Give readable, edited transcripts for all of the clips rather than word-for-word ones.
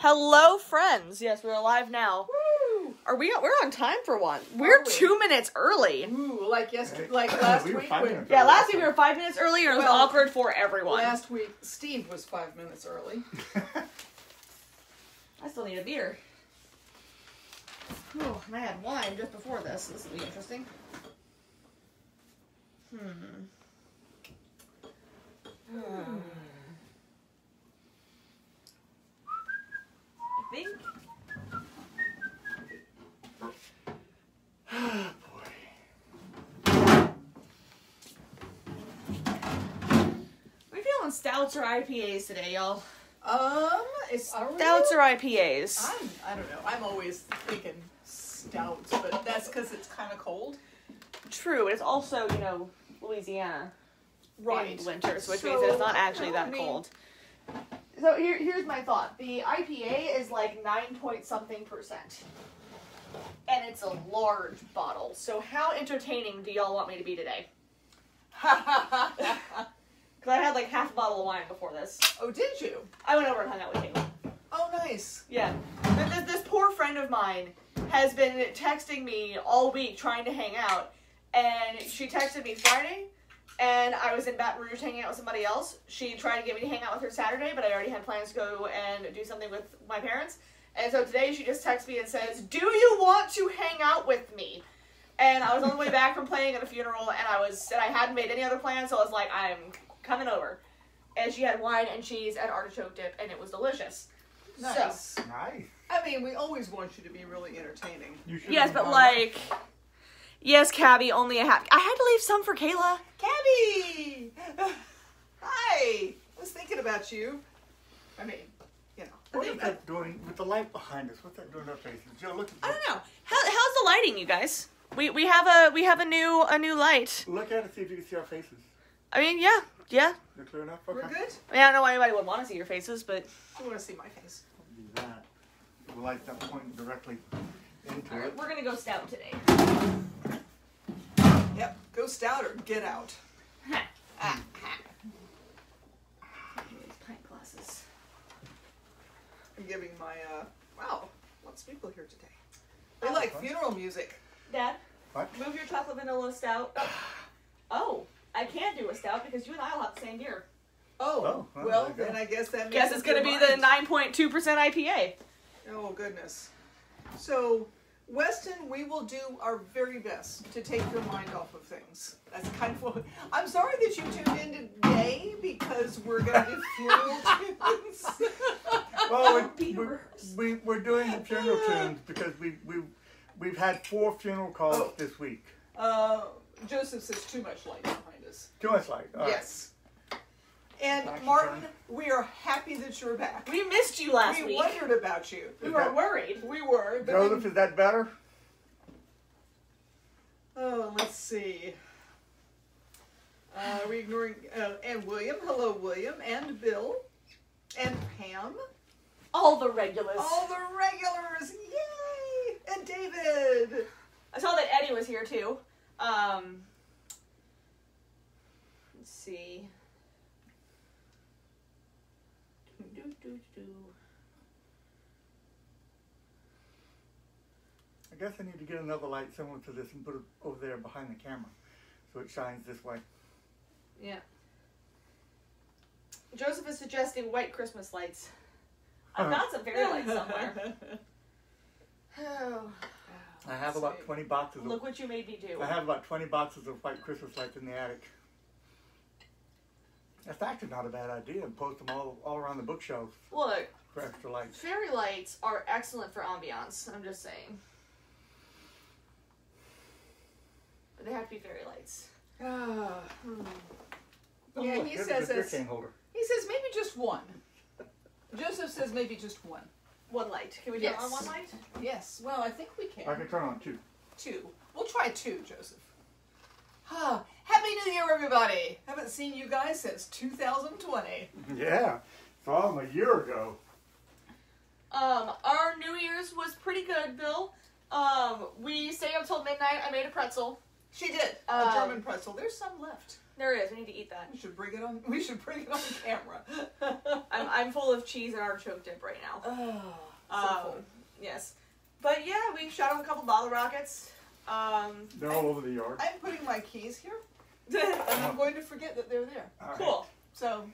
Hello, friends. Yes, we're live now. Woo! We're on time for one. We're 2 minutes early. Ooh, like yesterday, like last We were week. 5 When, minutes Yeah, last week we were 5 minutes early, and it was Well, awkward for everyone. last week, Steve was 5 minutes early. I still need a beer. Whew, and I had wine just before this. This will be interesting. I think. We feeling stouts or IPAs today, y'all? It's Stouts or IPAs? I don't know. I'm always thinking stouts, but that's because it's kind of cold. True, it's also, Louisiana. Right. In winter, so which means it's not actually that cold. So here's my thought. The IPA is like 9-point-something%. And it's a large bottle. So how entertaining do y'all want me to be today? Because I had like half a bottle of wine before this. Oh, did you? I went over and hung out with Caitlin. Oh, nice. Yeah. This poor friend of mine has been texting me all week trying to hang out. And she texted me Friday. And I was in Baton Rouge hanging out with somebody else. She tried to get me to hang out with her Saturday, but I already had plans to go and do something with my parents. And so today she just texts me and says, "Do you want to hang out with me?" And I was on the way back from playing at a funeral, and I hadn't made any other plans, so I was like, I'm coming over. And she had wine and cheese and artichoke dip, and it was delicious. Nice. So, Nice. I mean, we always want you to be really entertaining. yes, but like, yes, Cabby, only I had to leave some for Kayla. Cabby! Hi! I was thinking about you. I mean, What is that doing with the light behind us? What's that doing to our faces? Joe, look I at don't know. How's the lighting, you guys? We have a new light. Look at it, see if you can see our faces. I mean, yeah. They're clear enough? Okay. We're good? I mean, I don't know why anybody would want to see your faces, but I want to see my face. Do that. The light's not pointing directly into all right, it. we're gonna go stout today. Yep. Go stout or get out. These pint glasses. I'm giving my, wow, lots of people here today. They like funeral music. Dad, What? move your chocolate vanilla stout. Oh, I can't do a stout because you and I will have the same beer. Oh, well, well, there you go. then I guess that makes Guess it's gonna be the 9.2% IPA. Oh, goodness. So, Weston, we will do our very best to take your mind off of things. That's kind of what... I'm sorry that you tuned in today because we're going to do funeral tunes. Well, Peter. we're doing the funeral tunes because we've had 4 funeral calls this week. Joseph says too much light behind us. Too much light. All right. Yes. And Back to Martin, turn. we are happy that you're back. We missed you last We week. wondered about you. We were worried. We were. But Joseph, is that better? oh, let's see. Are we ignoring... and William. Hello, William. And Bill. And Pam. All the regulars. All the regulars. Yay! And David. I saw that Eddie was here too. Let's see. I guess I need to get another light similar to this and put it over there behind the camera so it shines this way. Yeah. Joseph is suggesting white Christmas lights. I've got some fairy lights somewhere. Oh, I have about 20 boxes. look what you made me do. I have about 20 boxes of white Christmas lights in the attic. That's actually not a bad idea, and post them all around the bookshelves Look, for extra lights. fairy lights are excellent for ambiance. I'm just saying. But they have to be fairy lights. Yeah, he Here's says a beer it's, can holder. he says maybe just one. Joseph says maybe just one. One light. Can we do it Yes. on one light? Yes. Well, I think we can. I can turn on 2. 2. We'll try 2, Joseph. Happy New Year, everybody! Haven't seen you guys since 2020. Yeah, saw them a year ago. Our New Year's was pretty good, Bill. We stayed up till midnight. I made a pretzel. She did. A Um, German pretzel. There's some left. There is. We need to eat that. We should bring it on. We should bring it on camera. I'm full of cheese and artichoke dip right now. Oh, so full. Yes. But yeah, we shot off a couple bottle rockets. They're all over the yard. I'm putting my keys here, and I'm going to forget that they're there. All right. Cool. So,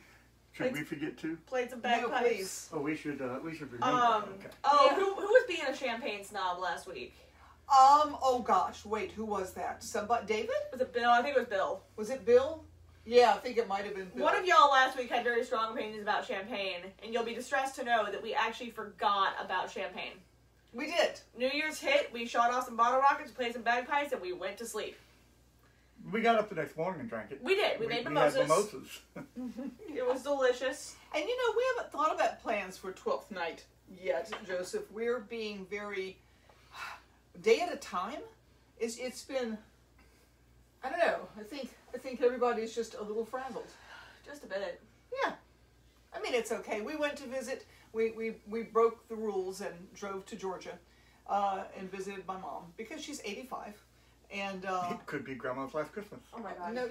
Should we forget too? Played some no, bagpipes. please. Oh, we should remember. Okay. Oh, Yeah. who was being a champagne snob last week? Oh gosh, wait, who was that? Somebody, David? Was it Bill? I think it was Bill. Was it Bill? Yeah, I think it might have been Bill. One of y'all last week had very strong opinions about champagne, and you'll be distressed to know that we actually forgot about champagne. We did. New Year's hit, we shot off some bottle rockets, played some bagpipes, and we went to sleep. We got up the next morning and drank it. We did. We made had mimosas. mimosas. It was delicious. And you know, we haven't thought about plans for 12th night yet, Joseph. We're being very day at a time. It's been, I don't know. I think everybody's just a little frazzled. Just a bit. Yeah. I mean, it's okay. We went to visit. We broke the rules and drove to Georgia and visited my mom because she's 85. And It could be Grandma's last Christmas. Oh my god. no,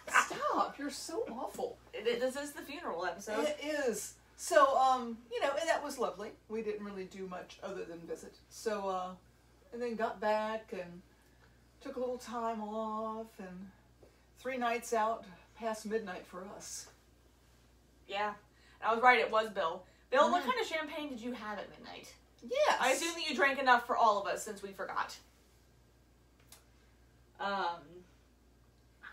stop. You're so awful. This is the funeral episode. It is. So, you know, and that was lovely. We didn't really do much other than visit. So, and then got back and took a little time off and 3 nights out past midnight for us. Yeah. I was right, it was Bill. Bill, what kind of champagne did you have at midnight? Yes. I assume that you drank enough for all of us since we forgot.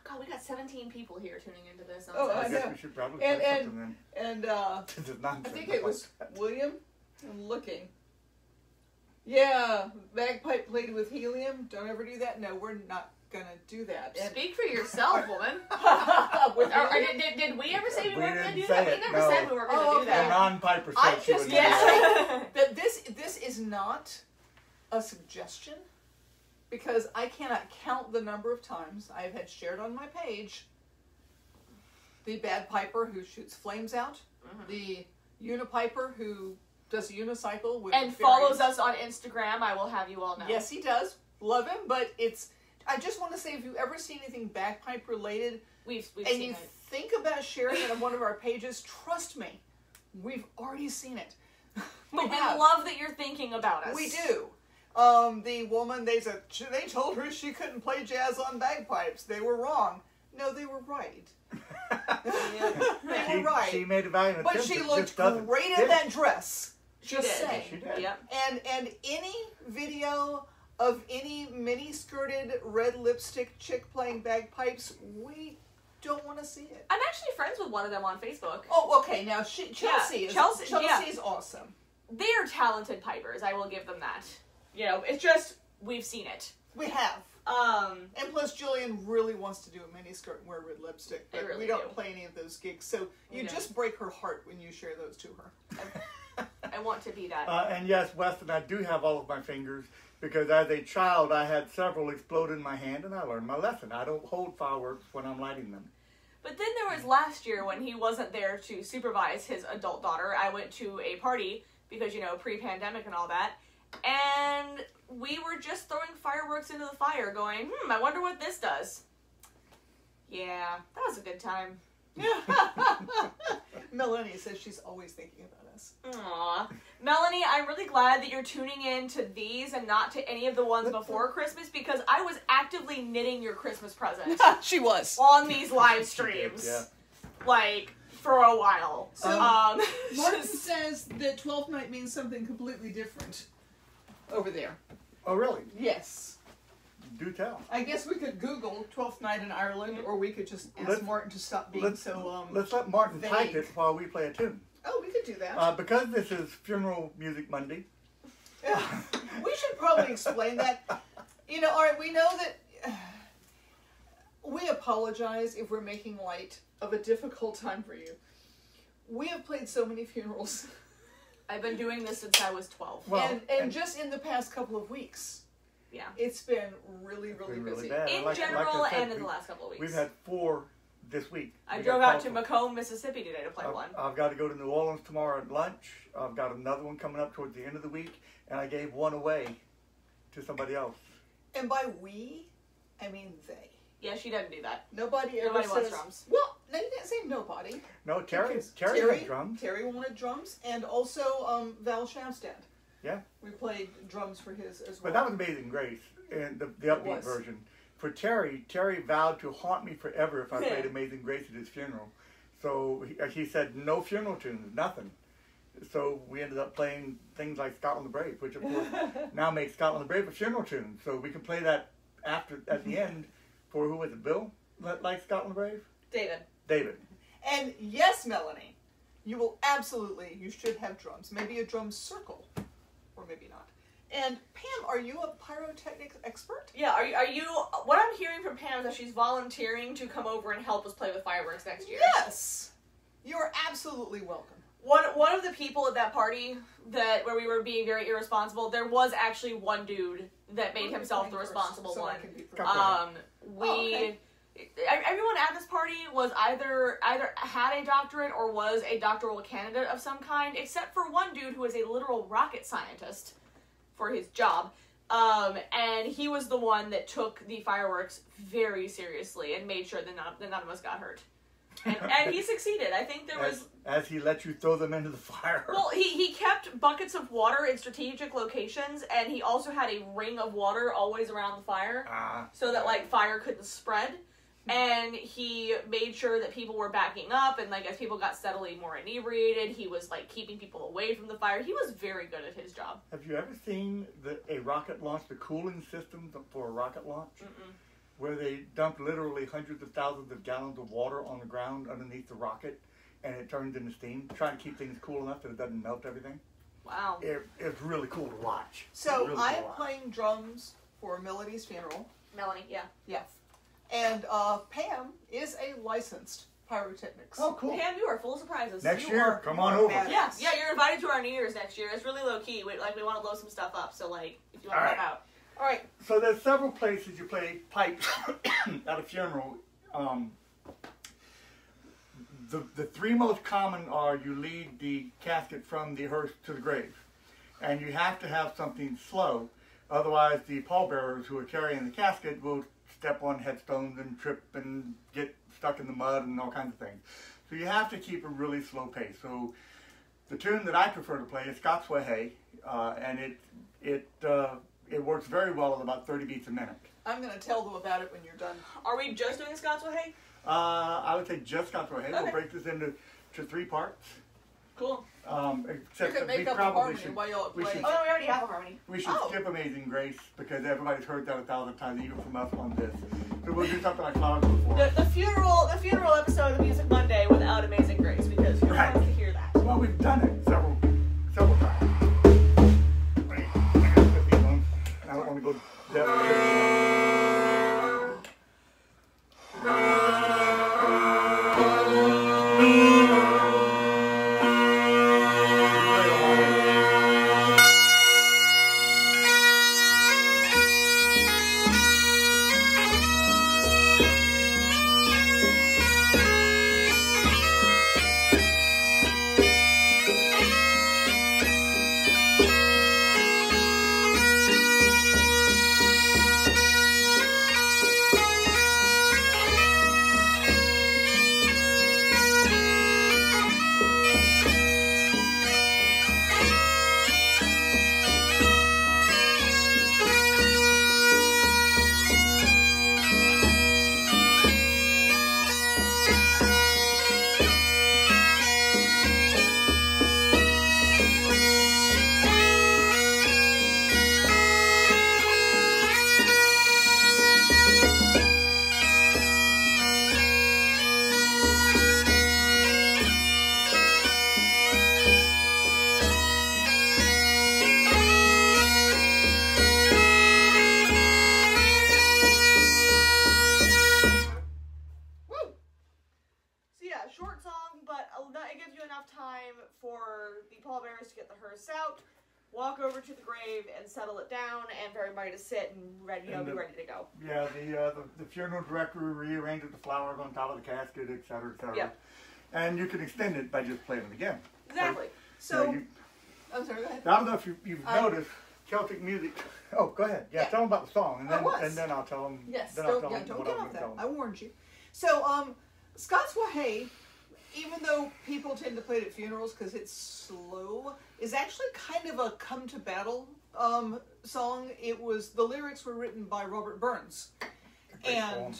God, we got 17 people here tuning into this. Oh, I I guess know. we should probably And- say and- something And, then. This is I nonsense. think it was William. I'm looking. Yeah, bagpipe played with helium. Don't ever do that. No, we're not gonna do that. Speak for yourself, woman. With Or helium? did we ever say we We weren't going to didn't do say that? We it, never no. said we were going to Oh, do okay. The that. non-Piper I'm said she just would gonna do that. say that this is not a suggestion because I cannot count the number of times I have had shared on my page the bad piper who shoots flames out, the unipiper who does a unicycle with And follows us on Instagram, I will have you all know. Yes, he does. Love him, but I just want to say, if you ever see anything bagpipe related We've and seen you it. think about sharing it on one of our pages, trust me, we've already seen it. But we have. love that you're thinking about us. We do. The woman, they told her she couldn't play jazz on bagpipes. They were wrong. No, they were right. They were right. She made a valiant attempt. But she it looked just doesn't great in fit. that dress. She Just did. saying. She did. Yep. And any video of any mini-skirted red lipstick chick playing bagpipes, we don't want to see it. I'm actually friends with one of them on Facebook. Oh, okay. Now Chelsea Chelsea, yeah. is awesome. They are talented pipers, I will give them that. You know, it's just, we've seen it. We have. And plus, Jillian really wants to do a miniskirt and wear red lipstick, but really we don't do. play any of those gigs. So you We don't. just break her heart when you share those to her. I want to be that. And yes, Weston, I do have all of my fingers because as a child I had several explode in my hand and I learned my lesson. I don't hold fireworks when I'm lighting them. But then there was last year when he wasn't there to supervise his adult daughter. I went to a party because, you know, pre-pandemic and all that. And we were just throwing fireworks into the fire going, I wonder what this does. Yeah, that was a good time. Melanie says she's always thinking about us. Aww. Melanie, I'm really glad that you're tuning in to these and not to any of the ones before Christmas because I was actively knitting your Christmas present She was. on these live streams. Yeah. Like, for a while. So, Martin just- says that 12th night means something completely different over there. Oh, really? Yes. Do tell. I guess we could Google 12th night in Ireland, or we could just ask Let's- Martin to stop being Let's so, let's let Martin type vague. it while we play a tune. Oh, we could do that. Because this is Funeral Music Monday. Yeah. We should probably explain that. You know, all right, we know that we apologize if we're making light of a difficult time for you. We have played so many funerals. I've been doing this since I was 12. Well, and just in the past couple of weeks, Yeah. it's been really, really Been really busy. bad. In Like general I said, and in the last couple of weeks. We've had 4 this week. I We drove got out to calls from- Macomb, Mississippi today to play one. I've got to go to New Orleans tomorrow at lunch. I've got another one coming up towards the end of the week, and I gave one away to somebody else. And by we, I mean they. Yeah, she doesn't do that. Nobody ever Nobody wants says drums. Well, no, you didn't say nobody. No, Terry Because had drums. Terry wanted drums, and also Val Shamstad. Yeah. We played drums for his as well. But that was Amazing Grace, and the upbeat was. version. For Terry vowed to haunt me forever if I played Amazing Grace at his funeral. So he said no funeral tunes, nothing. So we ended up playing things like Scotland the Brave, which of course now makes Scotland the Brave a funeral tune. So we can play that at the end for, who was it, Bill? Like Scotland the Brave? David. And yes, Melanie, you should have drums. Maybe a drum circle, or maybe not. And Pam, are you a pyrotechnics expert? Yeah, are you? What I'm hearing from Pam is that she's volunteering to come over and help us play with fireworks next year. Yes! You are absolutely welcome. One of the people at that party where we were being very irresponsible, there was actually one dude that made himself the responsible one. Okay. Everyone at this party was either had a doctorate or was a doctoral candidate of some kind, except for one dude who was a literal rocket scientist for his job. And he was the one that took the fireworks very seriously and made sure that none of us got hurt. And he succeeded. I think there was... As he let you throw them into the fire. Well, he kept buckets of water in strategic locations, and he also had a ring of water always around the fire, so that, like, fire couldn't spread. And he made sure that people were backing up, and, like, as people got steadily more inebriated, he was, like, keeping people away from the fire. He was very good at his job. Have you ever seen a rocket launch, the cooling system for a rocket launch? Mm-mm. Where they dump literally hundreds of thousands of gallons of water on the ground underneath the rocket, and it turns into steam, trying to keep things cool enough that it doesn't melt everything. Wow. It's really cool to watch. So really I cool am to watch. playing drums for Melody's funeral. Melanie, yeah. Yeah. And Pam is a licensed pyrotechnics. Oh, cool. Pam, you are full of surprises. Next You year, are- come you on are over. bad. Yeah, you're invited to our New Year's next year. It's really low key. We want to blow some stuff up. So, like, if you want to All help right. out. All right. So there's several places you play pipes at a funeral. The three most common are you lead the casket from the hearse to the grave. And you have to have something slow. Otherwise, the pallbearers who are carrying the casket will step on headstones and trip and get stuck in the mud and all kinds of things. So you have to keep a really slow pace. So the tune that I prefer to play is Scots Wha Hae, and it works very well at about 30 beats a minute. I'm going to tell them about it when you're done. Are we just doing Scots Wha Hae? I would say just Scots Wha Hae. Okay. We'll break this into 3 parts. Cool. You Except can that we make up a probably harmony should, while y'all we play. should- Oh, no, we already have a harmony. we should Oh. skip Amazing Grace because everybody's heard that 1,000 times, even from us on this. So we'll do something like Flowers Before. The funeral episode of the Music Monday without Amazing Grace, because who Right. wants to hear that? Well, we've done it several times. Wait, I gotta put these on. I don't want to go deaf. to get the hearse out, walk over to the grave and settle it down, and for everybody to sit and ready, be ready to go. Yeah, the funeral director rearranges the flowers on top of the casket, et cetera, et cetera. Yep. And you can extend it by just playing it again. Exactly. So, you, I'm sorry, go ahead. I don't know if you've noticed, Celtic music. Oh, go ahead. Yeah, Yeah. tell them about the song, and I then was. I'll tell them. Yes, Then I'll don't, tell yeah, them don't what get I'm off gonna that. tell 'em. I warned you. So, Scots Wha Hae, even though people tend to play it at funerals because it's slow, is actually kind of a come to battle song. The lyrics were written by Robert Burns. And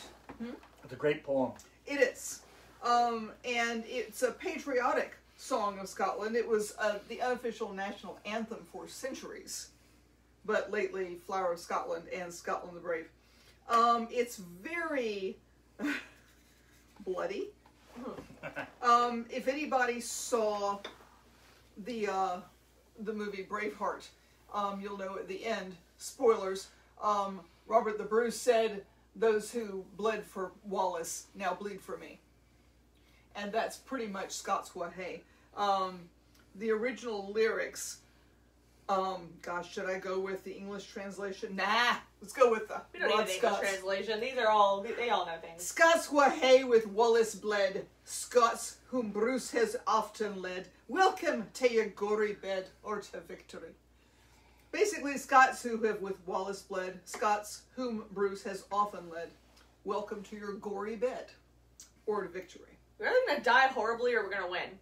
It's a great poem. it is. And it's a patriotic song of Scotland. It was the unofficial national anthem for centuries. But lately, Flower of Scotland and Scotland the Brave. It's very bloody. If anybody saw the movie Braveheart, you'll know at the end, spoilers, Robert the Bruce said, "Those who bled for Wallace now bleed for me." And that's pretty much Scots Wha Hae. The original lyrics, should I go with the English translation? Nah, let's go with the We don't need an English translation. They all know things. Scots Wha Hae with Wallace bled, Scots whom Bruce has often led, welcome to your gory bed or to victory. Basically, Scots who have with Wallace bled, Scots whom Bruce has often led, welcome to your gory bed or to victory. We're either going to die horribly or we're going to win.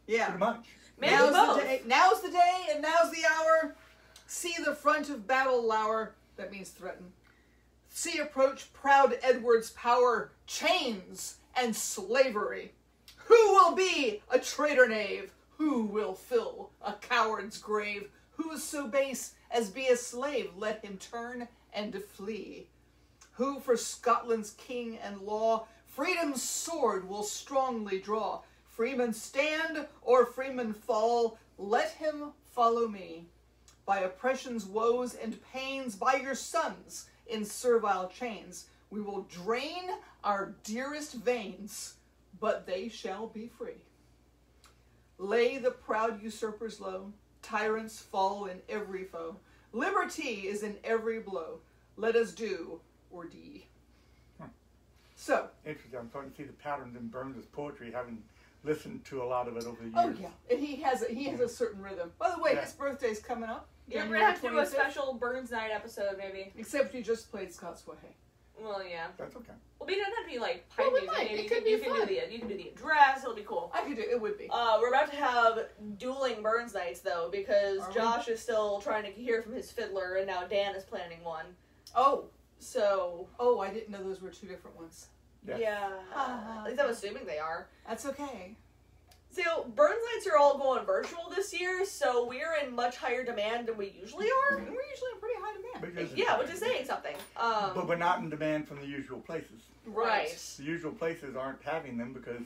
Yeah. Pretty much. Maybe Now's both. the day, now's the day, and now's the hour. See the front of battle lower. That means threaten. See approach proud Edward's power, chains and slavery. Who will be a traitor knave? Who will fill a coward's grave? Who is so base as be a slave? Let him turn and flee. Who for Scotland's king and law freedom's sword will strongly draw? Freemen stand or freemen fall, let him follow me. By oppression's woes and pains, by your sons in servile chains, we will drain our dearest veins, but they shall be free. Lay the proud usurpers low, tyrants fall in every foe. Liberty is in every blow. Let us do or die. So, Interesting. I'm starting to see the patterns in Burns' poetry, having listened to a lot of it over the years. oh yeah, and he has a certain rhythm. By the way, Yeah. his birthday's coming up. Yeah, we're January going to have to do a 25th. special Burns Night episode, maybe. Except you just played Scots Wha Hae. Well, yeah. That's okay. Well, we don't have to be like Well, pipe we music. might. Maybe It could be you can fun. do the address. It'll be cool. I could do it. Would be. We're about to have dueling Burns nights though, because Are we? Josh is still trying to hear from his fiddler, and now Dan is planning one. Oh, So I didn't know those were two different ones. Yes. yeah, at least I'm assuming they are. That's okay. So Burns nights are all going virtual this year, so we're in much higher demand than we usually are. We're usually in pretty high demand. Because Yeah, which is saying something. But we're not in demand from the usual places. Right. The usual places aren't having them because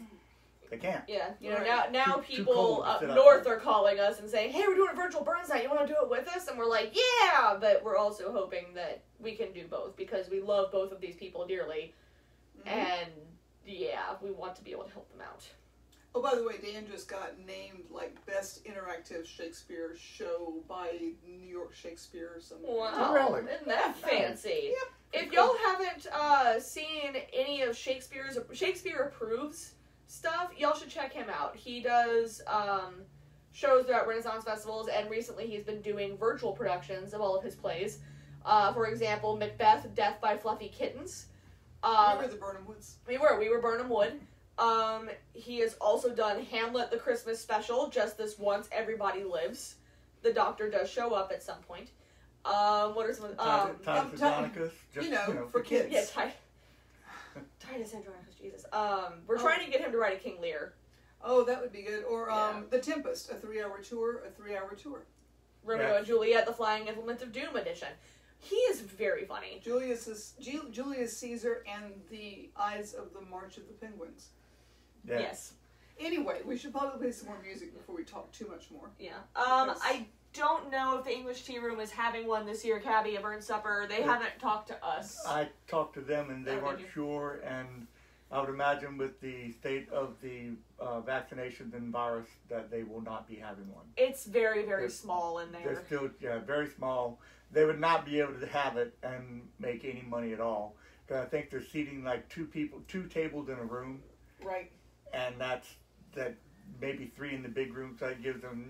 they can't. Yeah, you know, Right. now Too people cold to up sit north outside. are calling us and saying, "Hey, we're doing a virtual Burns night. You want to do it with us?" And we're like, "Yeah," but we're also hoping that we can do both because we love both of these people dearly, and yeah, we want to be able to help them out. Oh, by the way, Dan just got named like best interactive Shakespeare show by New York Shakespeare or something. Wow, Really? isn't that fancy? Yep. If y'all haven't seen any of Shakespeare Approves stuff, y'all should check him out. He does shows throughout Renaissance festivals, and recently he's been doing virtual productions of all of his plays. For example, Macbeth, Death by Fluffy Kittens. We were the Burnham Woods. We were Burnham Wood. He has also done Hamlet, the Christmas special, Just This Once, Everybody Lives. The Doctor does show up at some point. What are some Titus Andronicus, just, you know, for kids. yeah, Titus Andronicus, Jesus. We're trying to get him to write a King Lear. Oh, that would be good. Or Yeah. The Tempest, a 3-hour tour. Romeo Yeah. and Juliet, the Flying Implement of Doom edition. He is very funny. Julius Caesar and the Eyes of the March of the Penguins. Yeah. Yes. Anyway, we should probably play some more music before we talk too much more. Yeah. Because- I don't know if the English Tea Room is having one this year, Cabby, a Burn Supper. They haven't talked to us. I talked to them and they Oh, did weren't you? sure, and I would imagine with the state of the vaccinations and virus that they will not be having one. It's very, very They're- small in there. They're still very small. They would not be able to have it and make any money at all. 'Cause I think they're seating like two tables in a room, Right. and that maybe 3 in the big room, so that gives them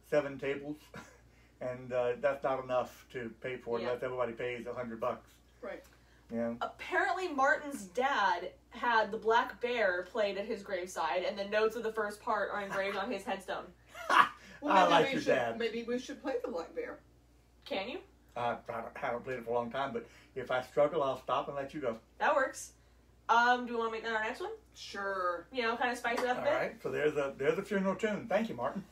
7 tables. and that's not enough to pay for it Yeah. unless everybody pays $100. Right. Yeah. Apparently, Martin's dad had the black bear played at his graveside, and the notes of the first part are engraved on his headstone. Well, I maybe like we your should, dad. Maybe we should play the Black Bear. Can you? I haven't played it for a long time, but if I struggle, I'll stop and let you go. That works. Do we want to make that our next one? Sure. You know, kind of spice it up a All bit? right, so there's a funeral tune. Thank you, Martin.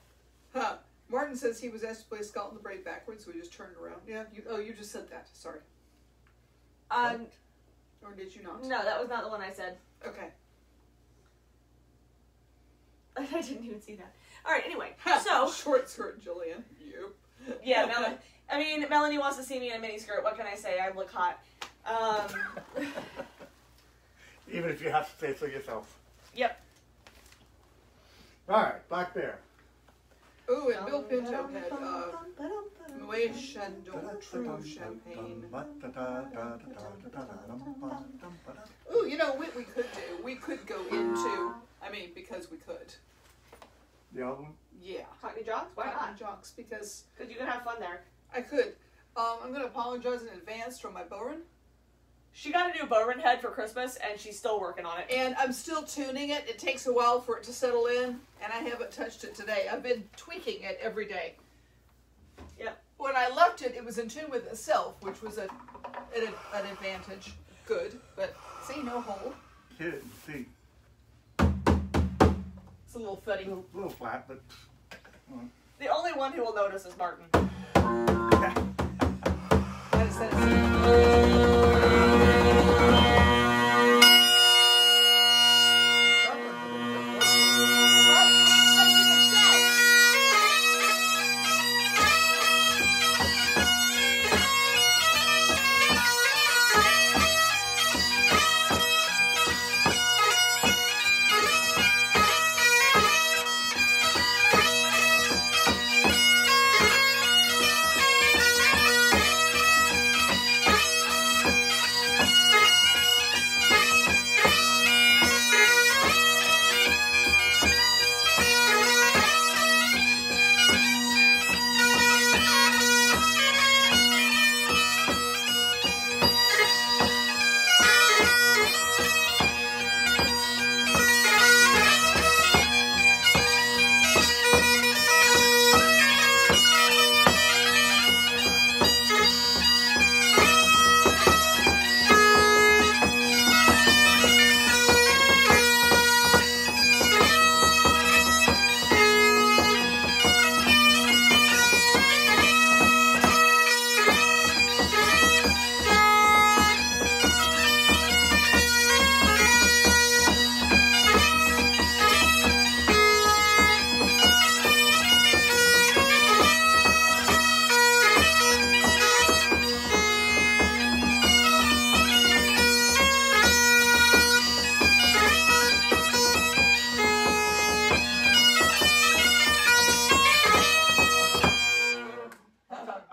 Huh. Martin says he was asked to play Scotland the Brave backwards, so we just turned around. Yeah. You just said that. Sorry. Or did you not? No, that was not the one I said. Okay. I didn't even see that. All right, anyway. So, Short skirt, Jillian. Yep. yeah, Melanie wants to see me in a miniskirt. What can I say? I look hot. Even if you have to say so yourself. Yep. All right, Black Bear. Ooh, and Bill Pinto had Moet Chandon True Champagne. Ooh, you know what we could do? We could go into, because we could. The album? Yeah. Cockney Jocks? Why Cotton not? Jocks, because Because you can have fun there. I could. I'm going to apologize in advance for my Bowen. She got a new Bowman head for Christmas, and she's still working on it. And I'm still tuning it. It takes a while for it to settle in, and I haven't touched it today. I've been tweaking it every day. Yep. When I left it, it was in tune with itself, which was an advantage. Good, but see, no hole. Hit it and see. It's a little fuddy. A little flat, but... The only one who will notice is Martin. That is that.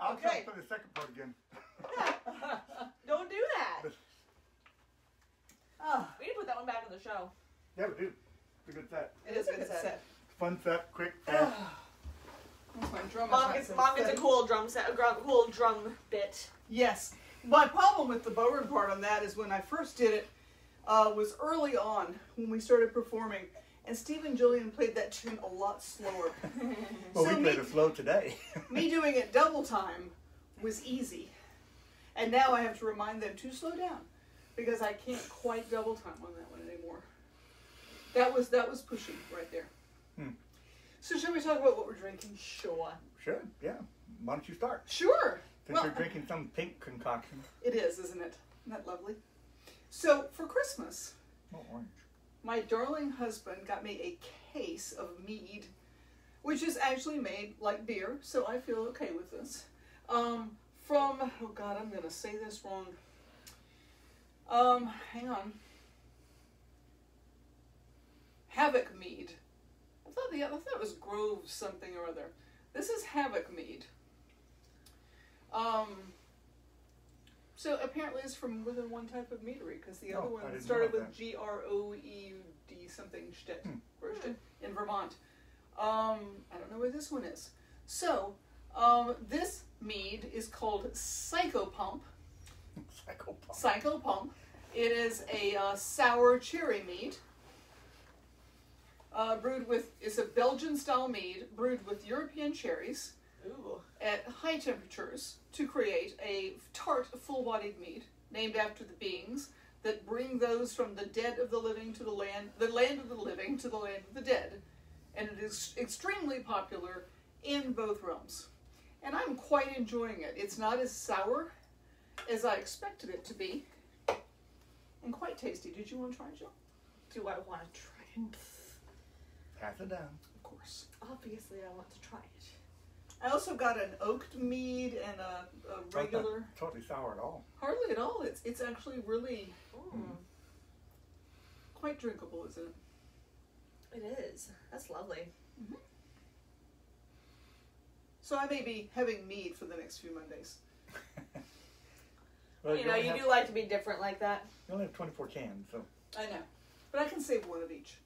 I'll Okay. try for the second part again. Don't do that. Oh, We need to put that one back in the show. Yeah, we do. It's a good set. it is a good set. Fun set, quick, fast. That's my drum. Mom gets a cool drum set, a cool drum bit. Yes. My problem with the Bowen part on that is when I first did it was early on when we started performing, and Steve and Jillian played that tune a lot slower. Well, So we played it slow today. Me doing it double time was easy, and now I have to remind them to slow down because I can't quite double time on that one anymore. That was pushing right there. So shall we talk about what we're drinking? Sure. Sure, yeah. Why don't you start? Sure. Since Well, you're drinking some pink concoction. it is, isn't it? Isn't that lovely? So for Christmas, Oh, orange. my darling husband got me a case of mead, which is actually made like beer, so I feel okay with this. From, oh God, I'm going to say this wrong. Hang on. Havoc mead. I thought it was Grove something or other. This is Havoc mead. So apparently it's from more than one type of meadery, because the other Oh, I one didn't started know with that. Groeud something Shtet, or Shtet in Vermont. I don't know where this one is. So, This mead is called Psycho Pump. Psychopomp. Psycho Pump. It is a sour cherry mead. It's a Belgian style mead brewed with European cherries Ooh. at high temperatures to create a tart, full-bodied mead named after the beings that bring those from the dead of the living to the land of the living to the land of the dead. And it is extremely popular in both realms. And I'm quite enjoying it. It's not as sour as I expected it to be. And quite tasty. Did you want to try it, Jill? Do I want to try it? Pass it down. Of course. Obviously, I want to try it. I also got an oaked mead and a regular. Not totally sour at all. Hardly at all. It's actually really Mm. quite drinkable, isn't it? It is. That's lovely. So I may be having mead for the next few Mondays. Well, You know, only you have, do like to be different like that. You only have 24 cans, so. I know. But I can save one of each.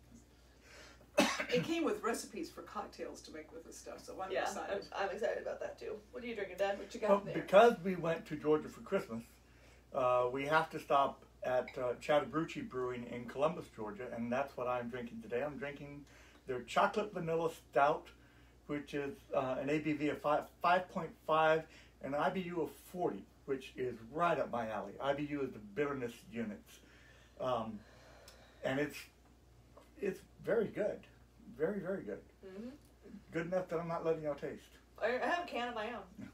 It came with recipes for cocktails to make with this stuff, so I'm excited. I'm excited about that too. What are you drinking, Dad? What you got Well, there? because we went to Georgia for Christmas, we have to stop at Chattahoochee Brewing in Columbus, Georgia, and that's what I'm drinking today. I'm drinking their chocolate vanilla stout, which is an ABV of 5.5 and an IBU of 40, which is right up my alley. IBU is the bitterness units, and it's very good, very, very good. Mm-hmm. Good enough that I'm not letting y'all taste. I have a can of my own.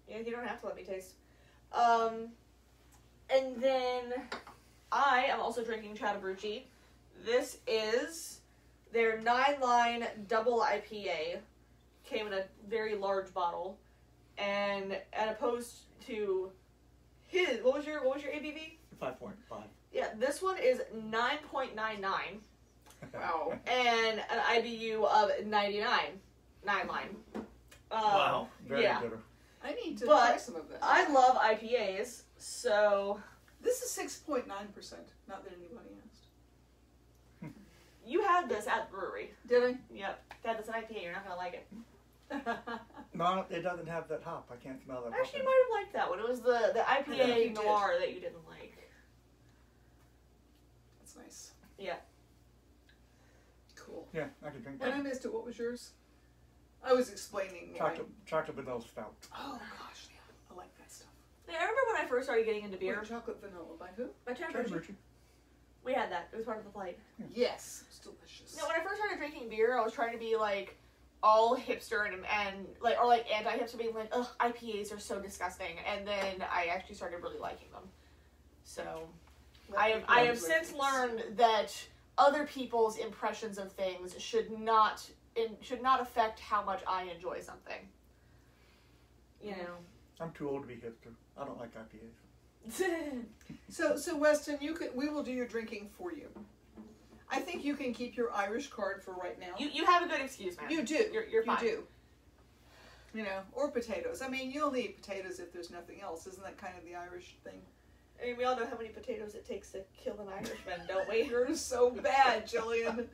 Yeah, you don't have to let me taste. And then I am also drinking Chattahoochee. This is their 9-line double IPA. Came in a very large bottle, and as opposed to his, what was your ABV? 5.5. Yeah, this one is 9.99, Wow. and an IBU of 99, 9-line. Wow, very yeah. bitter. I need to But try some of that. I love IPAs, so This is 6.9%. Not that anybody asked. you had this at the brewery. Did I? Yep, Dad, it's an IPA. You're not gonna like it. No, it doesn't have that hop. I can't smell that hop. Actually, you might have liked that one. It was the I think IPA you did. noir that you didn't like. That's nice. Yeah. Cool. Yeah, I could drink And I that. missed it. What was yours? I was explaining. Chocolate vanilla stout. Oh gosh, yeah, I like that stuff. Yeah, I remember when I first started getting into beer. Wait, chocolate vanilla by who? My Chattahoochee. Chattahoochee. We had that. It was part of the flight. Yes, it's delicious. No, when I first started drinking beer, I was trying to be like all hipster and like or like anti-hipster, being like, ugh, IPAs are so disgusting. And then I actually started really liking them. So I have since learned that other people's impressions of things should not affect how much I enjoy something. You know. I'm too old to be hipster. I don't like IPAs. So Weston, we will do your drinking for you. I think you can keep your Irish card for right now. You have a good excuse, man. You do. You're fine. You do. You know, or potatoes. I mean, you'll eat potatoes if there's nothing else. Isn't that kind of the Irish thing? I mean, we all know how many potatoes it takes to kill an Irishman, don't we? You're so bad, Jillian.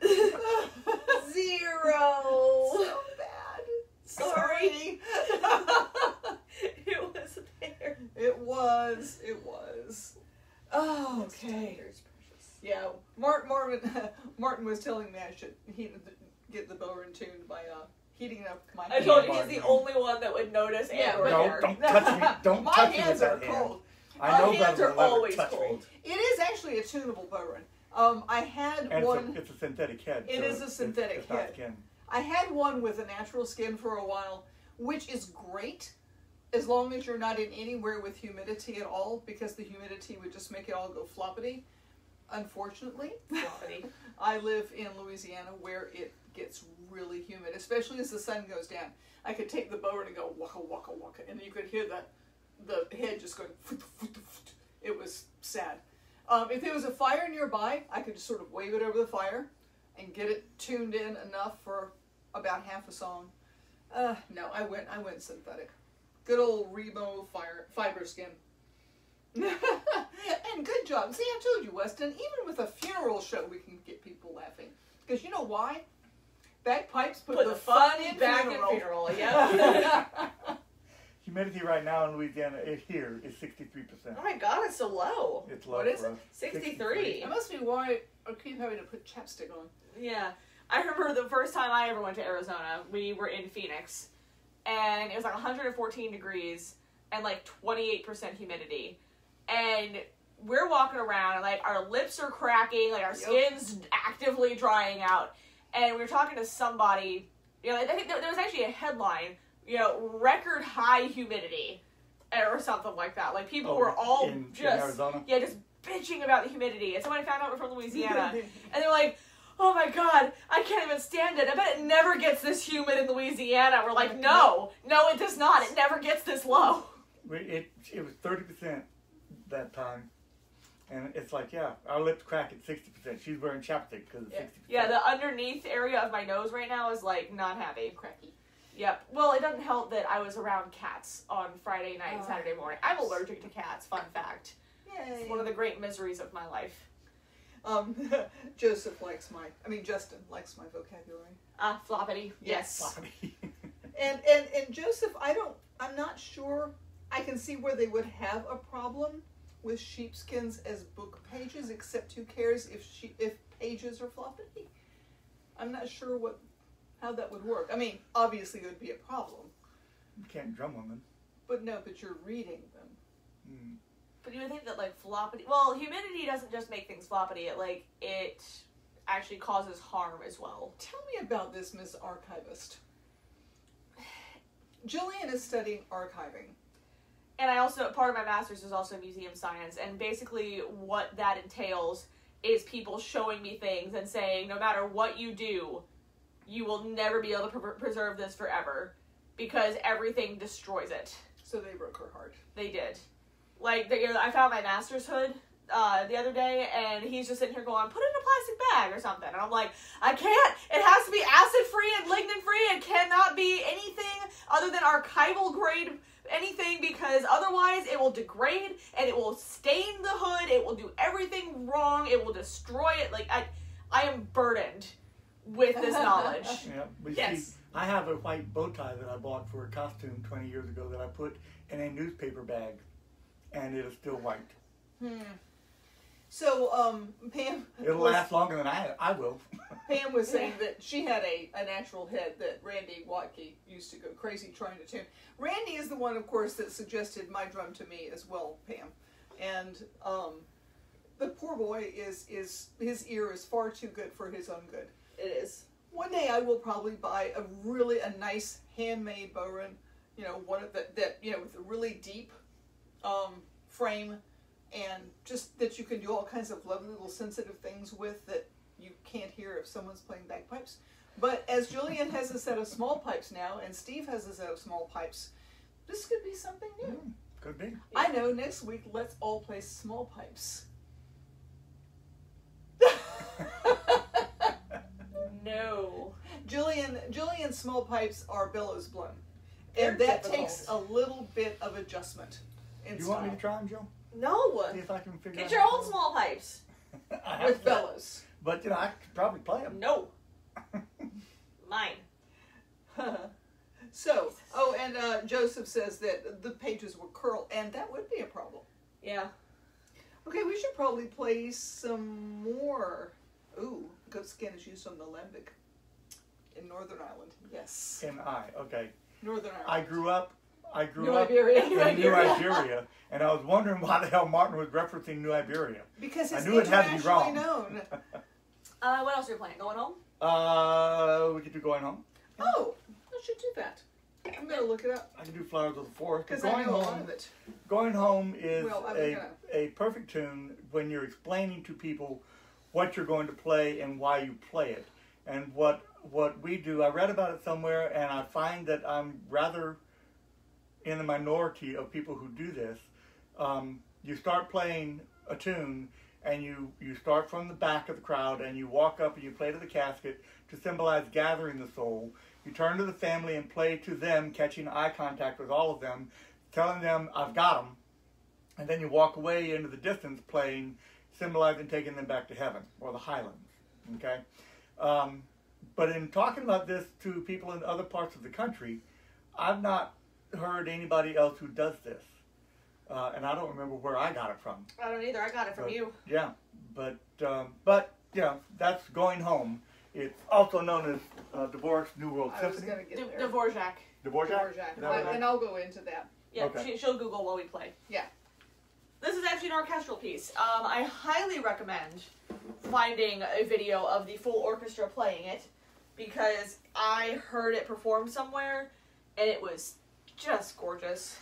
0. So bad. Sorry. It was there. It was. Oh, okay. Yeah, Martin was telling me I should get the Bowen tuned by heating up my I hands. told you he's the only one that would notice Yeah, and right. repair. Don't touch me. Don't My touch me hands with are that hand. cold. I know My hands better are than let it always touch cold. me. It is actually a tunable Bowen. I had And one. it's a synthetic head. It so is a synthetic it's not head. skin. I had one with a natural skin for a while, which is great as long as you're not in anywhere with humidity at all, because the humidity would just make it all go floppity. Unfortunately, I live in Louisiana where it gets really humid, especially as the sun goes down. I could take the Bowen and go waka waka waka, and you could hear the head just going. It was sad. If there was a fire nearby, I could just sort of wave it over the fire and get it tuned in enough for about half a song. No, I went synthetic. Good old Remo fiber skin. And good job. See, I told you, Weston, even with a funeral show, we can get people laughing. Because you know why? Bagpipes put the fun in back funeral. in funeral, yeah. Humidity right now in Louisiana, here is 63%. Oh my god, it's so low. It's low What is for it? us. 63. That must be why I keep having to put chapstick on. Yeah. I remember the first time I ever went to Arizona, we were in Phoenix, and it was like 114 degrees and like 28% humidity. And we're walking around and like our lips are cracking, like our skin's actively drying out. And we were talking to somebody, you know, I think there was actually a headline, you know, record high humidity or something like that. Like people were all in just Arizona? just bitching about the humidity. And somebody found out we're from Louisiana, and they're like, "Oh my god, I can't even stand it. I bet it never gets this humid in Louisiana." We're like, no, it does not. It never gets this low. It was 30% that time. And it's like, yeah, our lips crack at 60%. She's wearing chapstick because of 60%. Yeah, the underneath area of my nose right now is like not happy. Cracky. Yep. Well, it doesn't help that I was around cats on Friday night and Saturday morning. I'm allergic to cats, fun fact. Yay. It's one of the great miseries of my life. Justin likes my vocabulary. Floppity. Yes. And Joseph, I'm not sure. I can see where they would have a problem with sheepskins as book pages, except who cares if pages are floppity? I'm not sure how that would work. I mean, obviously there would be a problem. You can't drum on them. But you're reading them. Mm. But you would think that like floppity. Well, humidity doesn't just make things floppity. It actually causes harm as well. Tell me about this, Miss Archivist. Jillian is studying archiving. And I also, part of my master's is also museum science, and basically what that entails is people showing me things and saying, no matter what you do, you will never be able to preserve this forever, because everything destroys it. So they broke her heart. They did. Like, I found my master's hood the other day, and he's just sitting here going, put it in a plastic bag or something. And I'm like, I can't. It has to be acid-free and lignin-free. It cannot be anything other than archival grade anything, because otherwise it will degrade and it will stain the hood. It will do everything wrong. It will destroy it. Like, I am burdened with this knowledge. Yeah, but Yes. see, I have a white bow tie that I bought for a costume 20 years ago that I put in a newspaper bag, and it is still white. So, Pam... It'll last longer than I will. Pam was saying that she had a natural head that Randy Watke used to go crazy trying to tune. Randy is the one, of course, that suggested my drum to me as well, Pam. And the poor boy his ear is far too good for his own good. It is. One day I will probably buy a nice handmade Bowen, one of that with a really deep frame, and just that you can do all kinds of lovely little sensitive things with that you can't hear if someone's playing bagpipes. But as Julian has a set of small pipes now, and Steve has a set of small pipes, this could be something new. Could be. I know, next week, let's all play small pipes. No. Julian's small pipes are bellows blown. They're And that difficult. takes a little bit of adjustment in You want me style. to try them, Joe? No. See if I can figure Get out your how own to- small pipes. I have With to. bellows. But, I could probably play them. No. Mine. So, and Joseph says that the pages will curl, and that would be a problem. Yeah. Okay, we should probably play some more. Ooh, goat skin is used on the lambic in Northern Ireland. Yes, Okay. Northern Ireland. I grew up New Iberia. in New Iberia, and I was wondering why the hell Martin was referencing New Iberia. Because it's I knew it had to be internationally wrong. known. What else are you playing? Going home? We could do Going Home. Oh, I should do that. I'm gonna look it up I could do Flowers of the Forest. because Going I know a lot Home. of it. Going Home is Well, I'm gonna- a perfect tune when you're explaining to people what you're going to play and why you play it. And what we do, I read about it somewhere, and I find that I'm rather in the minority of people who do this. You start playing a tune, and you start from the back of the crowd, and you walk up and you play to the casket to symbolize gathering the soul. You turn to the family and play to them, catching eye contact with all of them, telling them, I've got them. And then you walk away into the distance playing, symbolizing taking them back to heaven, or the highlands. Okay? But in talking about this to people in other parts of the country, I've not heard anybody else who does this, and I don't remember where I got it from. I don't either. I got it from you. Yeah, but yeah, that's Going Home. It's also known as Dvorak's New World I was Symphony. going to get there. Dvorak. Dvorak? Dvorak. Is that what And I'll go into that. Yeah, Okay. she'll Google while we play. Yeah. This is actually an orchestral piece. I highly recommend finding a video of the full orchestra playing it, because I heard it performed somewhere, and it was just gorgeous.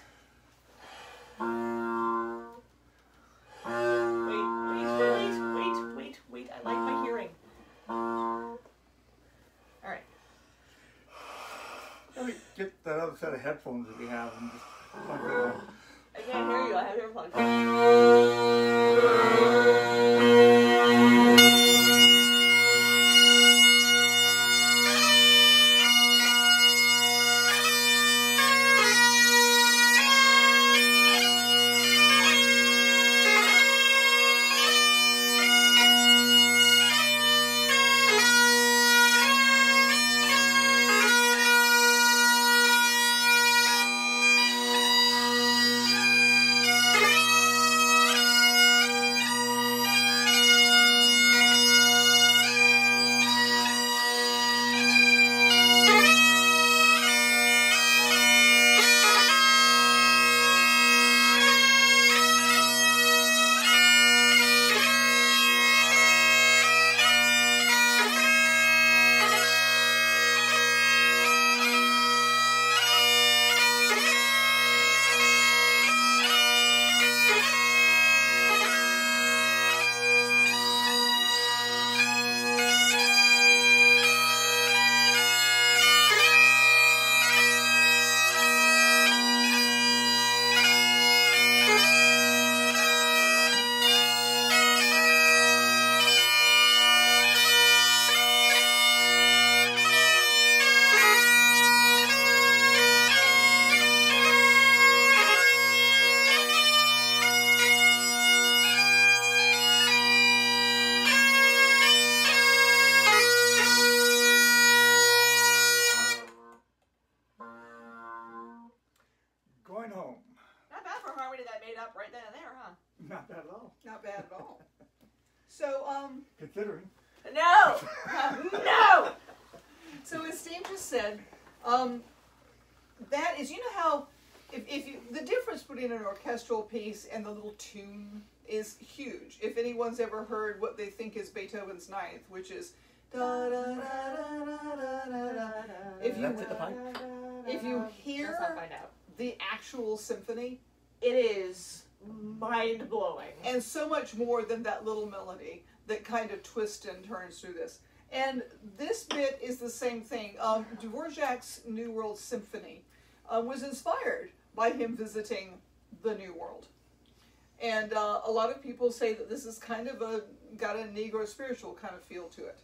Wait. I like my hearing. Alright. Let me get that other set of headphones that we have and just plug it in. I can't hear you. I have your earplugs. Going Home. Not bad for a harmony that made up right then and there, huh? Not bad at all. Not bad at all. So, Considering. No! No! So as Steve just said, that is, you know how, if you, the difference between an orchestral piece and the little tune is huge. If anyone's ever heard what they think is Beethoven's Ninth, which is da da da da da da da. If you Let's hear not find out. the actual symphony, It is mind-blowing. and so much more than that little melody that kind of twists and turns through this. And this bit is the same thing. Dvorak's New World Symphony was inspired by him visiting the New World. And a lot of people say that this is kind of got a Negro spiritual kind of feel to it.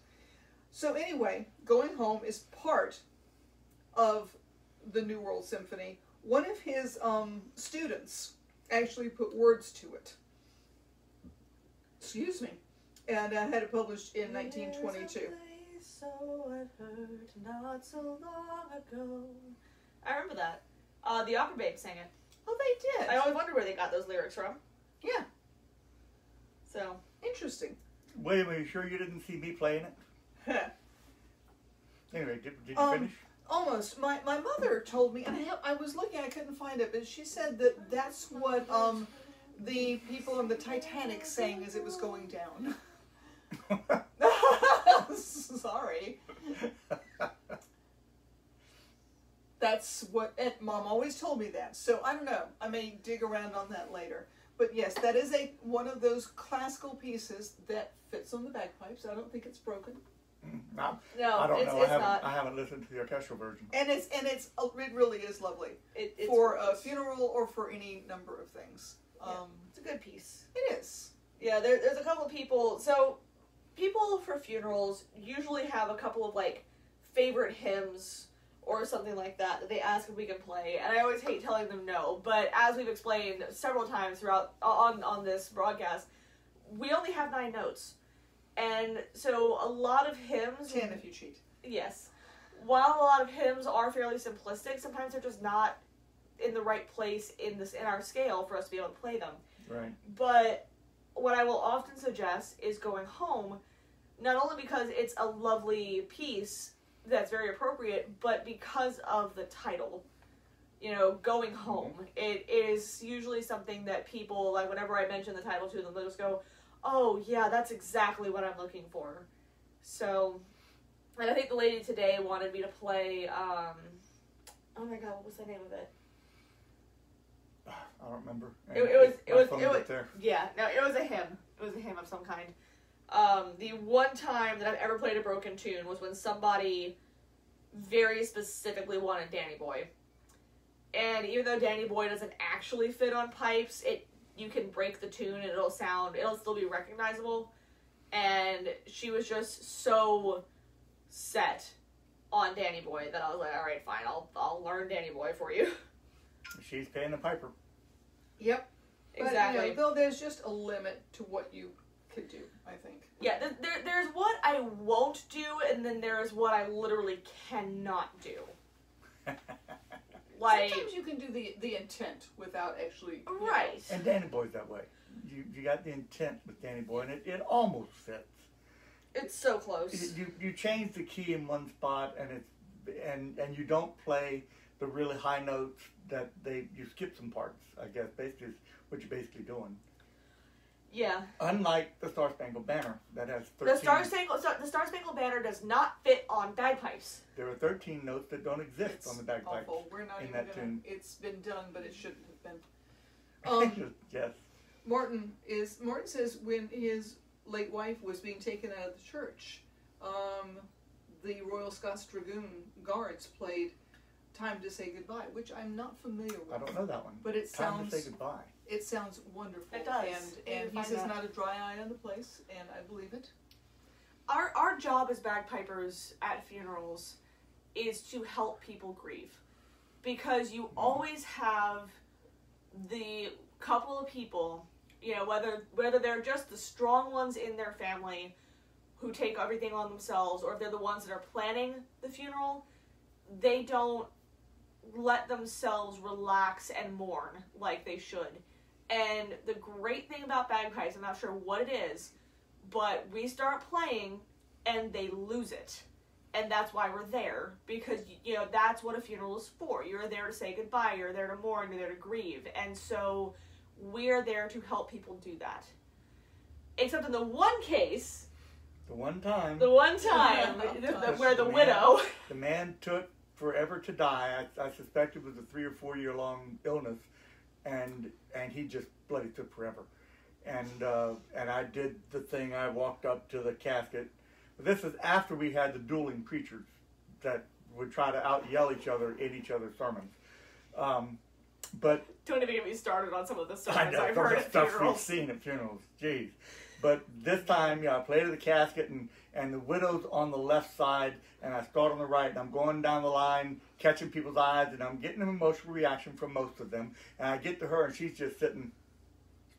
So anyway, Going Home is part of the New World Symphony. One of his students actually put words to it. Excuse me. And had it published in 1922. So I've heard not so long ago. I remember that. The Opera Babe sang it. Oh, they did. I always wonder where they got those lyrics from. Yeah, So, interesting. William, are you sure you didn't see me playing it? Anyway, did you finish? Almost. My mother told me, and I was looking, I couldn't find it, but she said that that's what the people in the Titanic sang as it was going down. Sorry. That's what Mom always told me that. So I don't know. I may dig around on that later. But yes, that is one of those classical pieces that fits on the bagpipes. I don't think it's broken. No, no, I don't it's, know. it's not. I haven't listened to the orchestral version. And it really is lovely It's for a gorgeous. funeral or for any number of things. It's a good piece. It is. Yeah, there's a couple of people. So, people for funerals usually have a couple of, like, favorite hymns or something like that they ask if we can play. And I always hate telling them no. But as we've explained several times throughout on this broadcast, we only have 9 notes. And so a lot of hymns... 10 if you cheat. Yes. While a lot of hymns are fairly simplistic, sometimes they're just not in the right place in our scale for us to be able to play them. Right. But what I will often suggest is going home, not only because it's a lovely piece that's very appropriate, but because of the title. You know, going home. It is usually something that people, like, whenever I mention the title to them, they'll just go, oh, yeah, that's exactly what I'm looking for. So, and I think the lady today wanted me to play, oh my god, what was the name of it? I don't remember. It was there. yeah, no, it was a hymn. It was a hymn of some kind. The one time that I've ever played a broken tune was when somebody very specifically wanted Danny Boy. And even though Danny Boy doesn't actually fit on pipes, you can break the tune and it'll still be recognizable. And she was just so set on Danny Boy that I was like, all right, fine, I'll learn Danny Boy for you. She's paying the piper. Yep. Exactly. But, you know, though there's just a limit to what you could do, I think. Yeah, there's what I won't do, and then there's what I literally cannot do. Like, sometimes you can do the intent without actually... Right. And Danny Boy's that way. You got the intent with Danny Boy, and it almost fits. It's so close. You change the key in one spot, and you don't play the really high notes that you skip some parts, I guess, basically is what you're basically doing. Yeah. Unlike the Star Spangled Banner, that has 13... The Star Spangled Banner does not fit on bagpipes. There are 13 notes that don't exist on the bagpipes. Awful. We're not in even that tune. It's been done, but it shouldn't have been. Yes. Martin says when his late wife was being taken out of the church, the Royal Scots Dragoon Guards played "Time to Say Goodbye," which I'm not familiar with. I don't know that one. But it Time sounds... to Say Goodbye. It sounds wonderful. It does. And he says not a dry eye on the place, and I believe it. Our job as bagpipers at funerals is to help people grieve. Because you always have the couple of people, you know, whether they're just the strong ones in their family who take everything on themselves, or if they're the ones that are planning the funeral, they don't let themselves relax and mourn like they should. And the great thing about bagpipes, I'm not sure what it is, but we start playing and they lose it. And that's why we're there, because, you know, that's what a funeral is for. You're there to say goodbye, you're there to mourn, you're there to grieve. And so we're there to help people do that. Except in the one case... The one time where the widow... The man took forever to die. I suspect it was a 3 or 4 year long illness, and he just bloody took forever. And I did the thing. I walked up to the casket. This is after we had the dueling preachers that would try to out yell each other in each other's sermons. But don't even get me started on some of the sermons I've heard at funerals. Stuff we've seen at funerals. Jeez. But this time, I played at the casket, and the widow's on the left side, and I start on the right, and I'm going down the line, catching people's eyes, and I'm getting an emotional reaction from most of them. And I get to her, and she's just sitting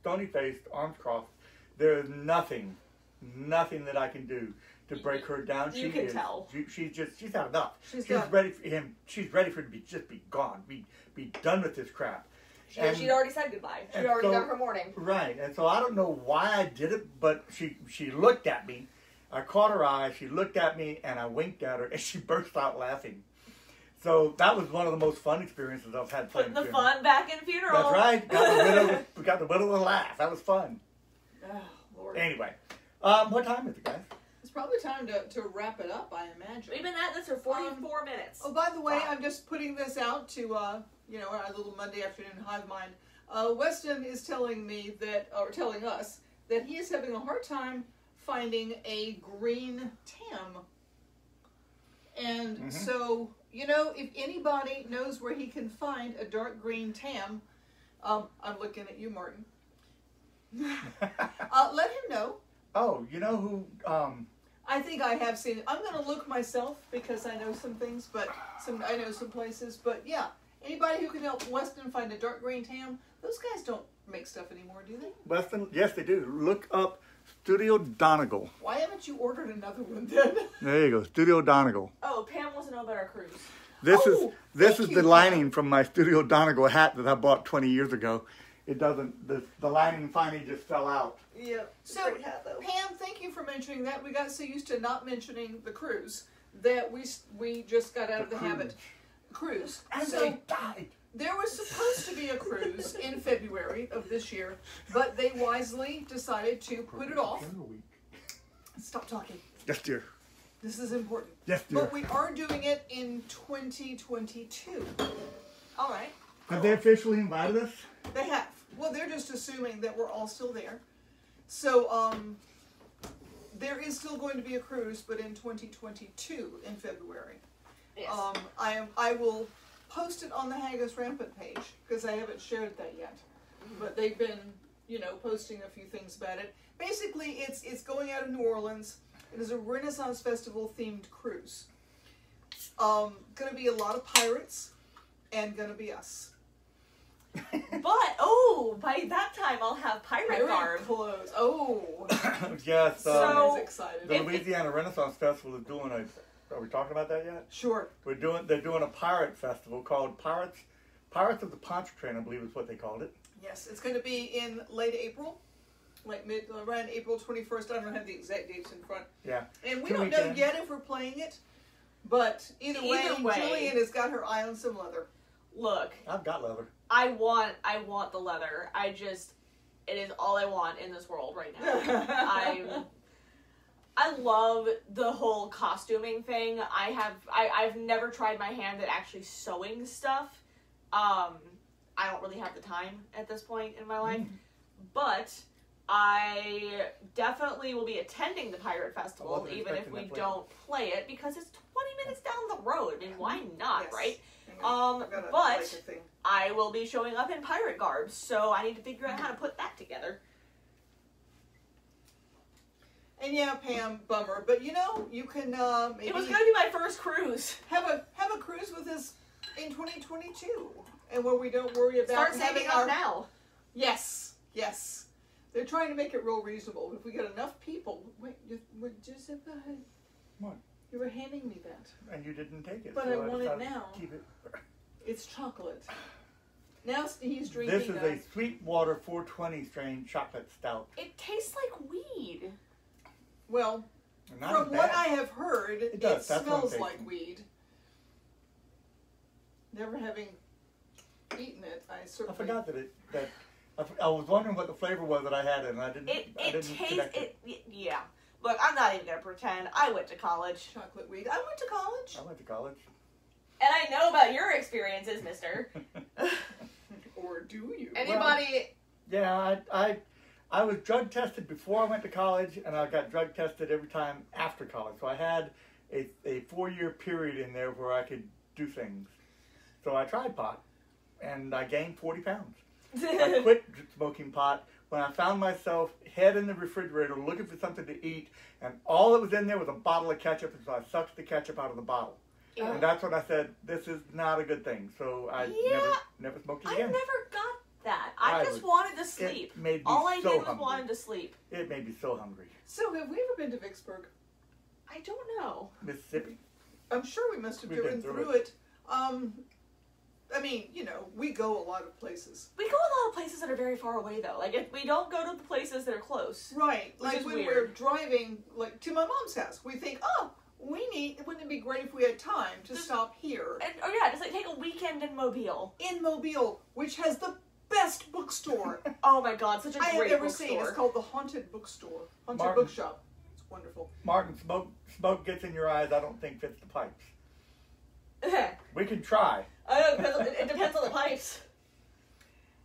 stony-faced, arms crossed. There is nothing that I can do to break her down. You can tell. She's had enough. She's ready for him. She's ready for it to be gone. Be done with this crap. She'd already said goodbye. She'd already done her mourning. Right, and so I don't know why I did it, but she looked at me. I caught her eye. She looked at me, and I winked at her, and she burst out laughing. So that was one of the most fun experiences I've had playing. Putting the fun back in funeral. That's right. Got the widow to laugh. That was fun. Oh, Lord. Anyway, what time is it, guys? It's probably time to wrap it up, I imagine. Even that's for 44 minutes. Oh, by the way, I'm just putting this out to, our little Monday afternoon hive mind. Weston is telling us that he is having a hard time finding a green tam. And so, if anybody knows where he can find a dark green tam, I'm looking at you, Martin. Let him know. Oh, you know who? I think I have seen it. I'm going to look myself because I know some things, I know some places. But yeah, anybody who can help Weston find a dark green tam. Those guys don't make stuff anymore, do they? Weston, yes, they do. Look up Studio Donegal. Why haven't you ordered another one then? There you go, Studio Donegal. Oh, Pam wants to know about our cruise. This Oh, is thank the you, lining from my Studio Donegal hat that I bought 20 years ago. It doesn't. The lining finally just fell out. Yeah. So, Great hat, though. Pam, thank you for mentioning that. We got so used to not mentioning the cruise that we just got out of the habit. Cruise. And So they died. there was supposed to be a cruise in February of this year, but they wisely decided to put it off. Stop talking. Yes, dear. This is important. Yes, dear. But we are doing it in 2022. All right. Have they officially invited us? They have. Well, they're just assuming that we're all still there. So, there is still going to be a cruise, but in 2022 in February. Yes. I will post it on the Haggis Rampant page because I haven't shared that yet. But they've been, posting a few things about it. Basically, it's going out of New Orleans. It is a Renaissance Festival themed cruise. Gonna be a lot of pirates and gonna be us. But by that time I'll have pirate garb. clothes. Oh, Yes. So- Someone's excited. The Louisiana Renaissance Festival is doing a. Are we talking about that yet? Sure. They're doing a pirate festival called Pirates of the Pontchartrain, I believe is what they called it. Yes, it's going to be in late April, like around April 21st. I don't have the exact dates in front. Yeah. And we Two don't know weekends. yet if we're playing it, but either way, Either way. Jillian has got her eye on some leather. Look, I've got leather. I want the leather. It is all I want in this world right now. I love the whole costuming thing. I've never tried my hand at actually sewing stuff. I don't really have the time at this point in my life, but I definitely will be attending the Pirate Festival, wasn't even if expecting we that plan. don't play it, because it's 20 minutes down the road. I mean, why not, Yes. right? Hang on, I've got a but- blanket thing. I will be showing up in pirate garb, so I need to figure out how to put that together. And yeah, Pam, bummer, but you can maybe It was gonna be my first cruise. have a cruise with us in 2022, and where we don't worry about Start having saving up now. Yes. They're trying to make it real reasonable. If we get enough people, wait, we're just about. What? You were handing me that. And you didn't take it. But so I want it decided to now. Keep it. It's chocolate. Now he's drinking. This is a Sweetwater 420 strain chocolate stout. It tastes like weed. Well, Not from as what bad. I have heard, It does. That's what I'm smells tasting. like weed. Never having eaten it, I I certainly. forgot that I was wondering what the flavor was that I had, and I didn't. It I didn't tastes connect it. Yeah. Look, I'm not even gonna pretend. I went to college, Chocolate weed. I went to college. I went to college. and I know about your experiences, Mister. Or do you? Anybody? Yeah, I was drug tested before I went to college, and I got drug tested every time after college. So I had a 4-year period in there where I could do things. So I tried pot, and I gained 40 pounds. I quit smoking pot when I found myself head in the refrigerator looking for something to eat, and all that was in there was a bottle of ketchup, and so I sucked the ketchup out of the bottle. Yeah. And that's when I said, this is not a good thing. So I Yeah. never smoked it I again. never got that. I I just was- wanted to sleep. It made me All I so did was hungry. wanted to sleep. It made me so hungry. So, have we ever been to Vicksburg? I don't know. Mississippi. I'm sure we must have We've driven been through through it. I mean, we go a lot of places. We go a lot of places that are very far away, though. Like, if we don't go to the places that are close. Right. Which Like is when weird. we're driving, like wouldn't it be great if we had time to stop here And, or yeah, just like take a weekend in Mobile. in Mobile, which has the best bookstore Oh my god, such a I have great ever bookstore. seen. It's called the Haunted Bookstore. Haunted Martin. Bookshop. It's wonderful. Martin, smoke gets in your eyes. I don't think fits the pipes. We can try. I know, it depends on the pipes.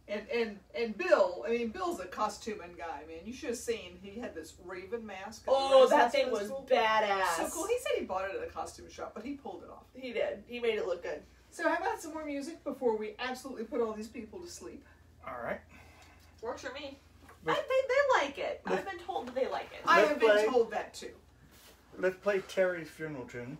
And Bill, Bill's a costuming guy, man. You should have seen. He had this raven mask. at the Oh, that Renaissance thing was Festival. badass. So cool. He said he bought it at a costume shop, but he pulled it off. He did. He made it look good. So how about some more music before we absolutely put all these people to sleep? All right. Works for me. Let's- I think they like it. let's- I've been told that they like it. I Let's have been play. told that too. Let's play Terry's funeral tune.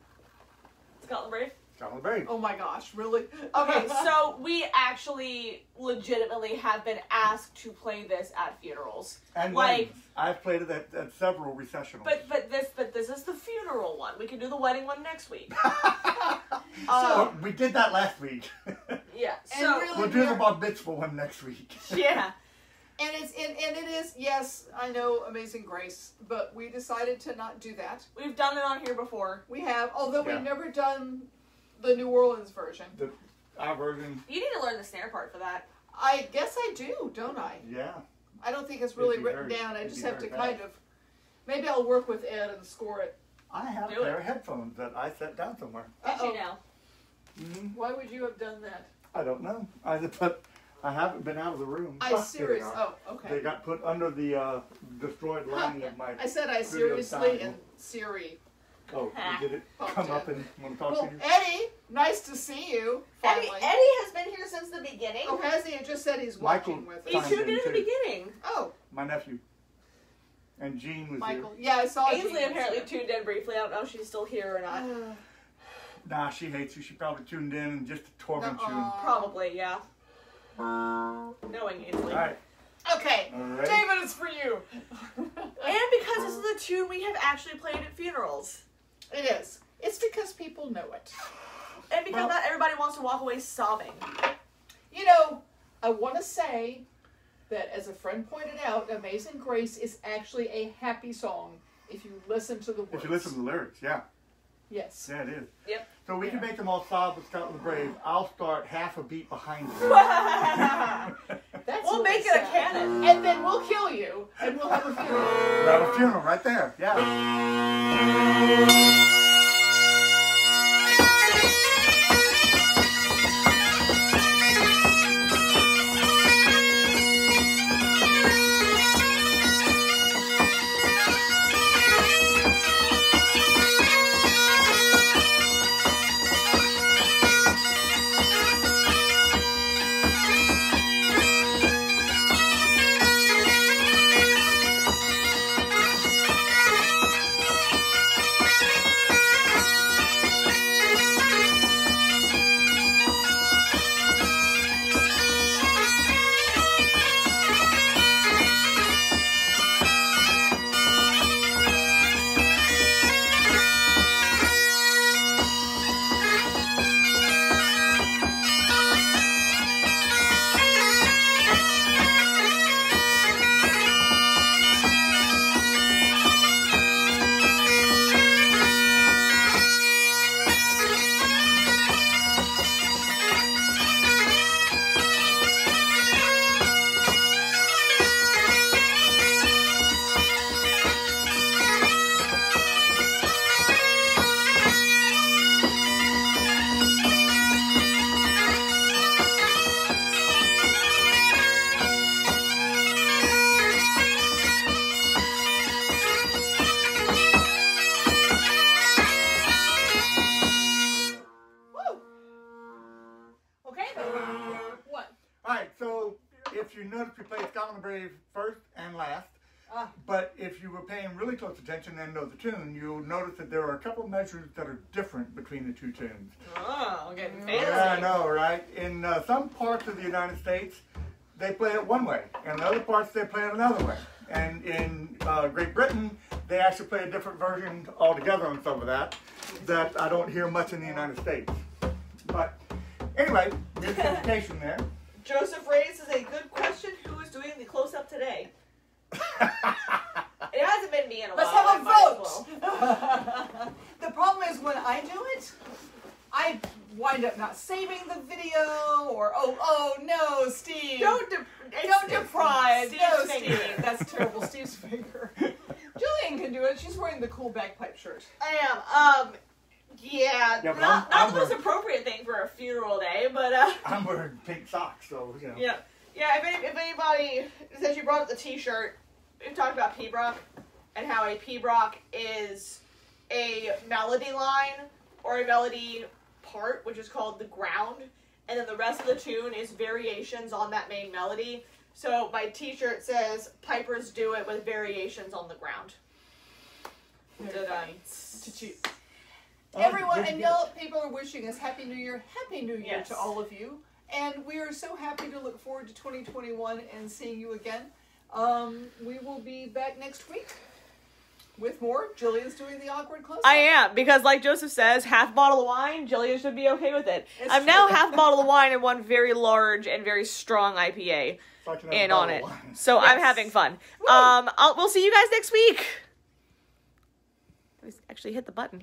Scotland Brave. Scotland Brave. Oh my gosh, really? Okay, so we actually legitimately have been asked to play this at funerals. And like, weddings. I've played it at several recessionals. but this is the funeral one. We can do the wedding one next week. So, we did that last week. Yeah. And So really- We'll do the bar mitzvah one next week. yeah. And it is, yes, I know Amazing Grace, but we decided to not do that. We've done it on here before. We have, although Yeah. we've never done the New Orleans version. Our version, You need to learn the snare part for that. I guess I do, don't I? yeah. I don't think it's really It'd be written very- down. I it'd just be have to very kind bad. of, maybe I'll work with Ed and score it. I have Do a pair it. of headphones that I set down somewhere. Did Uh-oh. you know? Why would you have done that? I don't know. But I haven't been out of the room. I There they seriously, are. oh, okay. They got put under the destroyed lining of my. I said I video seriously down. and Siri. Oh, did it Oh, come dear. up and want to talk Well, to you? Eddie, nice to see you. Eddie Finally. has been here since the beginning. Oh, has he? It just said he's Michael- watching with He us. Fine. tuned in at the too. beginning. Oh, My nephew. And Jean was Michael. Yeah, I saw Ainsley Jean was apparently here. tuned in briefly. I don't know if she's still here or not. here. Nah, she hates you. She probably tuned in just to torment you. Nuh-uh. Probably, yeah. Knowing Ainsley. All right. Okay, All right. David, it's for you. And because this is a tune we have actually played at funerals. It is. It's because people know it. And because Well- not everybody wants to walk away sobbing. You know, I want to say that, as a friend pointed out, Amazing Grace is actually a happy song if you listen to the words. If you listen to the lyrics, yeah. Yes. Yeah, it is. Yep. So we can Yeah. make them all sob with Scotland Brave. I'll start half a beat behind you. That's We'll really make it a sad. canon. And then we'll kill you, and we'll have a funeral. We'll have a funeral right there. Yeah. Woo! Okay, then. What? All right. So if you notice, we played Scotland Brave first and last. Ah. But if you were paying really close attention and know the tune, you'll notice that there are a couple of measures that are different between the two tunes. Oh, I'm getting Yeah, fancy. Yeah, I know, right? In some parts of the United States, they play it one way. In other parts, they play it another way. And in Great Britain, they actually play a different version altogether on some of that I don't hear much in the United States. But anyway, miscommunication there. Joseph raises a good question. Who is doing the close-up today? It hasn't been me in a Let's while. have a I might as vote. well. The problem is when I do it, I wind up not saving the video, or oh no, Steve, Don't deprive. Steve's No, finger. Steve, that's terrible. Steve's finger. Jillian can do it. She's wearing the cool bagpipe shirt. I am. Yeah, Yeah, but not I'm the most appropriate thing for a funeral day, but I'm wearing pink socks, so, you know. yeah. If anybody, since you brought up the T-shirt, we've talked about P-Brock and how a P-Brock is a melody line or a melody part, which is called the ground, and then the rest of the tune is variations on that main melody. So my T-shirt says "Pipers do it with variations on the ground." Very Did I? funny. Everyone, and y'all, people are wishing us Happy New Year Yes. to all of you. And we are so happy to look forward to 2021 and seeing you again. We will be back next week with more. Jillian's doing the awkward close-up. I am, because like Joseph says, half bottle of wine, Jillian should be okay with it. It's I'm now true. half bottle of wine and one very large and very strong IPA So I can have a in on bottle it. of wine. So I'm Yes. having fun. Woo. We'll see you guys next week. Let me actually hit the button.